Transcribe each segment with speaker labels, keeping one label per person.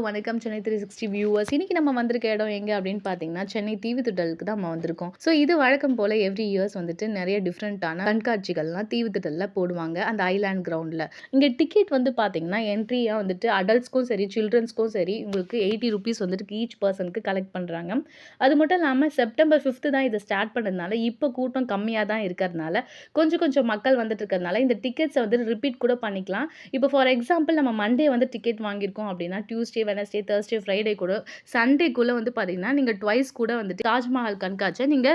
Speaker 1: வணக்கம் சென்னை 360 வியூவர்ஸ். இன்னைக்கு நம்ம வந்திருக்க இடம் எங்க அப்படின்னு பார்த்தீங்கன்னா, சென்னை தீவுத்திடலுக்கு தான் நம்ம வந்திருக்கோம். ஸோ இது வழக்கம் போல எவ்ரி இயர்ஸ் வந்துட்டு நிறைய டிஃப்ரெண்ட்டான கண்காட்சிகள்லாம் தீவுத்திடல்ல போடுவாங்க. அந்த ஐலேண்ட் கிரவுண்ட்ல. இங்க டிக்கெட் வந்து பார்த்தீங்கன்னா, என்ட்ரியா வந்துட்டு அடல்ட்ஸ்க்கும் சரி, சில்ட்ரன்ஸ்க்கும் சரி உங்களுக்கு ₹80 வந்துட்டு ஈச் பெர்சனுக்கு கலெக்ட் பண்றாங்க. அது மட்டும் இல்லாம செப்டம்பர் 5 தான் இத ஸ்டார்ட் பண்ணதுனால, இப்ப கூட்டம் கம்மியா தான் இருக்கறதுனால, கொஞ்சம் கொஞ்சம் மக்கள் வந்துட்டு இருக்கறதுனால, இந்த டிக்கெட்ஸ வந்து ரிப்பீட் கூட பண்ணிக்கலாம். இப்போ ஃபார் எக்ஸாம்பிள் நம்ம மண்டே வந்து டிக்கெட் வாங்கியிருக்கோம் அப்படின்னா, டியூஸ்டே, வெட்னஸ்டே, தர்ஸ்டே, ஃப்ரைடே கூட சண்டேக்குள்ள வந்து பார்த்தீங்கன்னா, நீங்க ட்வைஸ் கூட வந்துட்டு தாஜ்மஹால் கண்காட்சிய நீங்க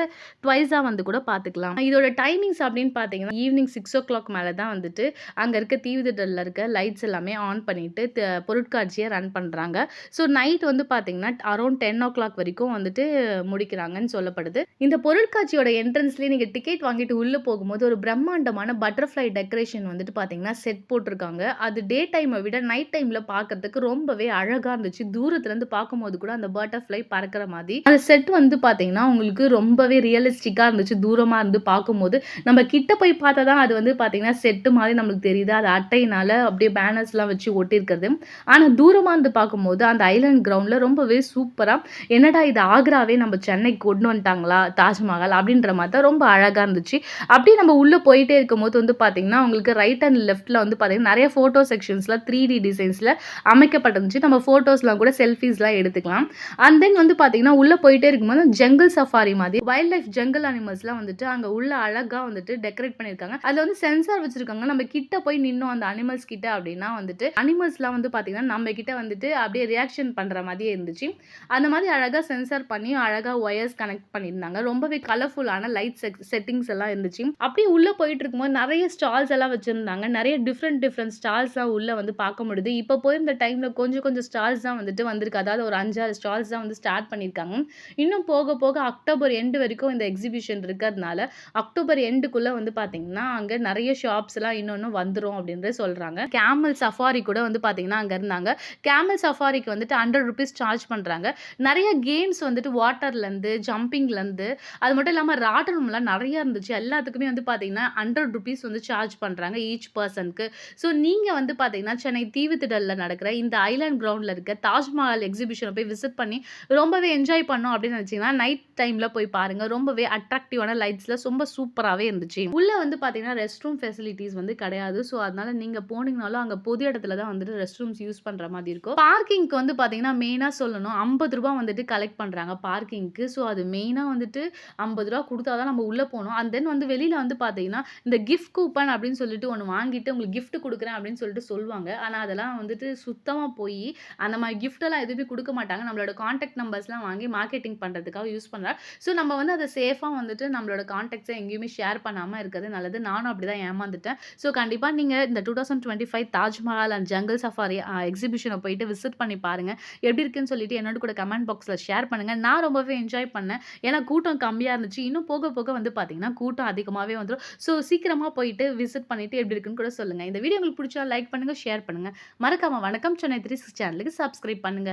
Speaker 1: ட்வைஸா வந்து கூட பார்த்துக்கலாம். இதோட டைமிங்ஸ் அப்படின்னு பார்த்தீங்கன்னா, ஈவினிங் 6:00 மேல தான் வந்துட்டு அங்க இருக்க தீவுத்திடல்ல இருக்க லைட்ஸ் எல்லாமே ஆன் பண்ணிட்டு பொருட்காட்சிய ரன் பண்றாங்க. ஸோ நைட் வந்து பார்த்தீங்கன்னா, அரவுண்ட் 10:00 வரைக்கும் வந்துட்டு முடிக்கிறாங்கன்னு சொல்லப்படுது. இந்த பொருட்காட்சியோட என்ட்ரன்ஸ்லயே நீங்க டிக்கெட் வாங்கிட்டு உள்ள போகும்போது ஒரு பிரம்மாண்டமான பட்டர்ஃப்ளை டெக்கரேஷன் வந்துட்டு பார்த்தீங்கன்னா, செட் போட்டிருக்காங்க. அது டே டைம விட நைட் டைம்ல பார்க்கறதுக்கு ரொம்பவே அழகா இருந்துச்சு. தூரத்துல இருந்து பார்க்கும்போது கூட அந்த பட்டர்ஃப்ளை பறக்கிற மாதிரி. அந்த செட் வந்து பார்த்தீங்கன்னா, உங்களுக்கு ரொம்பவே ரியலிஸ்டிக்கா இருந்துச்சு. தூரமா இருந்து பார்க்கும்போது. நம்ம கிட்ட போய் பார்த்தா தான் அது வந்து பார்த்தீங்கன்னா, செட் மாரி நம்மளுக்கு தெரியுது. அது அட்டையினால அப்படியே பேனர்ஸ்லாம் வச்சு ஒட்டியிருக்கிறது. ஆனா தூரமா இருந்து பார்க்கும்போது அந்த ஐலேண்ட் கிரவுண்ட்ல ரொம்பவே சூப்பரா, என்னடா இது ஆக்ராவே நம்ம சென்னைக்கு கொண்டு வந்துட்டாங்களா? தாஜ்மஹால் அப்படின்ற மாரி தான் ரொம்ப அழகா இருந்துச்சு. அப்படியே நம்ம உள்ள போயிட்டே இருக்கும்போது வந்து பார்த்தீங்கன்னா, உங்களுக்கு ரைட் அண்ட் லெஃப்ட்ல வந்து பார்த்தீங்கன்னா, நெறைய ஃபோட்டோ செக்ஷன்ஸ்ல 3D டிசைன்ஸ்ல அமைக்கப்பட்டிருந்துச்சு. நம்ம ஃபோட்டோஸ்லாம் கூட செல்ஃபீஸ்லாம் எடுத்துக்கலாம். அண்ட் தென் வந்து பார்த்தீங்கன்னா, உள்ள போயிட்டே இருக்கும்போது ஜங்கிள் சஃபாரி மாதிரி வைல்ட் லைஃப் ஜங்கிள் அனிமல்ஸ்லாம் வந்துட்டு அங்க உள்ள அழகா வந்துட்டு டெக்கரேட் பண்ணியிருக்காங்க. அதுல வந்து சென்சார் வச்சிருக்காங்க. நம்ம கிட்ட போய் நின்னோம் அந்த அனிமல்ஸ் கிட்ட அப்படின்னா வந்துட்டு அனிமல்ஸ்லாம் வந்து பார்த்தீங்கன்னா, நம்ம கிட்ட வந்துட்டு அப்படியே ரியாக்ஷன் பண்ற மாதிரியே இருந்துச்சு. அந்த மாதிரி அழகா சென்சார் பண்ணி அழகா ஒயர்ஸ் கனெக்ட் பண்ணியிருந்தாங்க. ரொம்பவே கலர்ஃபுல்லான லைட் செட்டிங்ஸ் எல்லாம் இருந்துச்சு. அப்படியே உள்ள போயிட்டு இருக்கும்போது நெறைய ஸ்டால்ஸ் எல்லாம் வச்சிருந்தாங்க. நெறைய டிஃபரெண்ட் ஸ்டால்ஸ்லாம் உள்ள வந்து பார்க்க முடியுது. இப்ப போயிருந்த டைம்ல கொஞ்சம் கொஞ்சம் ஸ்டால்ஸ் தான் வந்துட்டு வந்திருக்கு. அதாவது ஒரு 5, 6 ஸ்டால்ஸ் தான் வந்து ஸ்டார்ட் பண்ணியிருக்காங்க. இன்னும் போக போக அக்டோபர் எண்ட் வரைக்கும் இந்த எக்ஸிபிஷன் இருக்கிறதுனால, அக்டோபர் எண்டுக்குள்ள வந்து பார்த்தீங்கன்னா, அங்க நெறைய ஷாப்ஸ்லாம் இன்னும் வந்துரும் அப்படின்றது சொல்றாங்க. கேமல் சஃபாரி கூட வந்து பார்த்தீங்கன்னா, அங்க இருந்தாங்க. கேமல் சஃபாரிக்கு வந்துட்டு ₹100 சார்ஜ் பண்றாங்க. நெறைய கேம்ஸ் வந்துட்டு வாட்டர்லேருந்து, ஜம்பிங்லேருந்து, அது மட்டும் இல்லாம ராட்டனம்லாம் நெறைய இருந்துச்சு. எல்லாத்துக்குமே வந்து பார்த்தீங்கன்னா, ₹100 வந்து சார்ஜ் பண்றாங்க ஈச் பெர்சனுக்கு. ஸோ நீங்க வந்து பார்த்தீங்கன்னா, சென்னை தீவுத்திடல்ல நடக்கிற இந்த ஐலேண்ட் கிரவுண்ட்ல இருக்க தாஜ்மஹால் எக்ஸிபிஷன போய் விசிட் பண்ணி ரொம்பவே என்ஜாய் பண்ணோம் அப்படின்னு நினைச்சீங்கன்னா, நைட் டைம்ல போய் பாருங்க. ரொம்பவே அட்ராக்டிவான லைட்ஸ்ல ரொம்ப சூப்பராவே இருந்துச்சு. உள்ள வந்து பார்த்தீங்கன்னா, ரெஸ்ட் ரூம் ஃபெசிலிட்டீஸ் வந்து கிடையாது. ஸோ அதனால நீங்க போனீங்கனாலும் அங்க பொது இடத்துல தான் வந்துட்டு ரெஸ்ட் ரூம்ஸ் யூஸ் பண்ற மாதிரி இருக்கும். பார்க்கிங்க்கு வந்து பார்த்தீங்கன்னா, மெயினா சொல்லணும் ₹50 வந்துட்டு கலெக்ட் பண்றாங்க பார்க்கிங்க்கு. ஸோ அது மெயினா வந்துட்டு ₹50 குடுத்தா தான் நம்ம உள்ள போணும். அண்ட் தென் வந்து வெளியில வந்து பார்த்தீங்கன்னா, இந்த கிஃப்ட் கூப்பன் அப்படின்னு சொல்லிட்டு ஒண்ணு வாங்கிட்டு உங்களுக்கு கிஃப்ட் குடுக்குறேன் அப்படின்னு சொல்லிட்டு சொல்லுவாங்க. ஆனா அதெல்லாம் வந்துட்டு சுத்தமா போயி, அந்த மாரி கிஃப்ட் எல்லாம் எதுவுமே குடுக்க மாட்டாங்க. நம்மளோட கான்டாக்ட் நம்பர்ஸ்லாம் வாங்கி மார்க்கெட்டிங் பண்றதுக்காக யூஸ் பண்றாங்க. ஸோ நம்ம வந்து அத சேஃபா வந்துட்டு நம்மளோட கான்டாக்ட்ஸ எங்கேயுமே ஷேர் பண்ணாம இருக்கிறது நல்லது. நானும் அப்படிதான் ஏமாந்துட்டேன். ஸோ கண்டிப்பா நீங்க இந்த 2025 தாஜ்மஹால் அண்ட் ஜங்கிள் சஃபாரி எக்ஸிபிஷன போயிட்டு விசிட் பண்ணி பாருங்க. எப்படி இருக்குன்னு சொல்லிட்டு என்னோட கூட கமெண்ட் பாக்ஸ்ல ஷேர் பண்ணுங்க. நான் ரொம்பவே என்ஜாய் பண்ணேன். ஏன்னா கூட்டம் கம்மியா இருந்துச்சு. இன்னும் போக போக வந்து பார்த்தீங்கன்னா, கூட்டம் அதிகமாவே வந்துரும். ஸோ சீக்கிரமா போயிட்டு விசிட் பண்ணிட்டு எப்படி இருக்குன்னு கூட சொல்லுங்க. இந்த வீடியோ உங்களுக்கு பிடிச்சா லைக் பண்ணுங்க, ஷேர் பண்ணுங்க. மறக்காம வணக்கம் சென்னை 360 சேனலுக்கு சப்ஸ்கிரைப் பண்ணுங்க.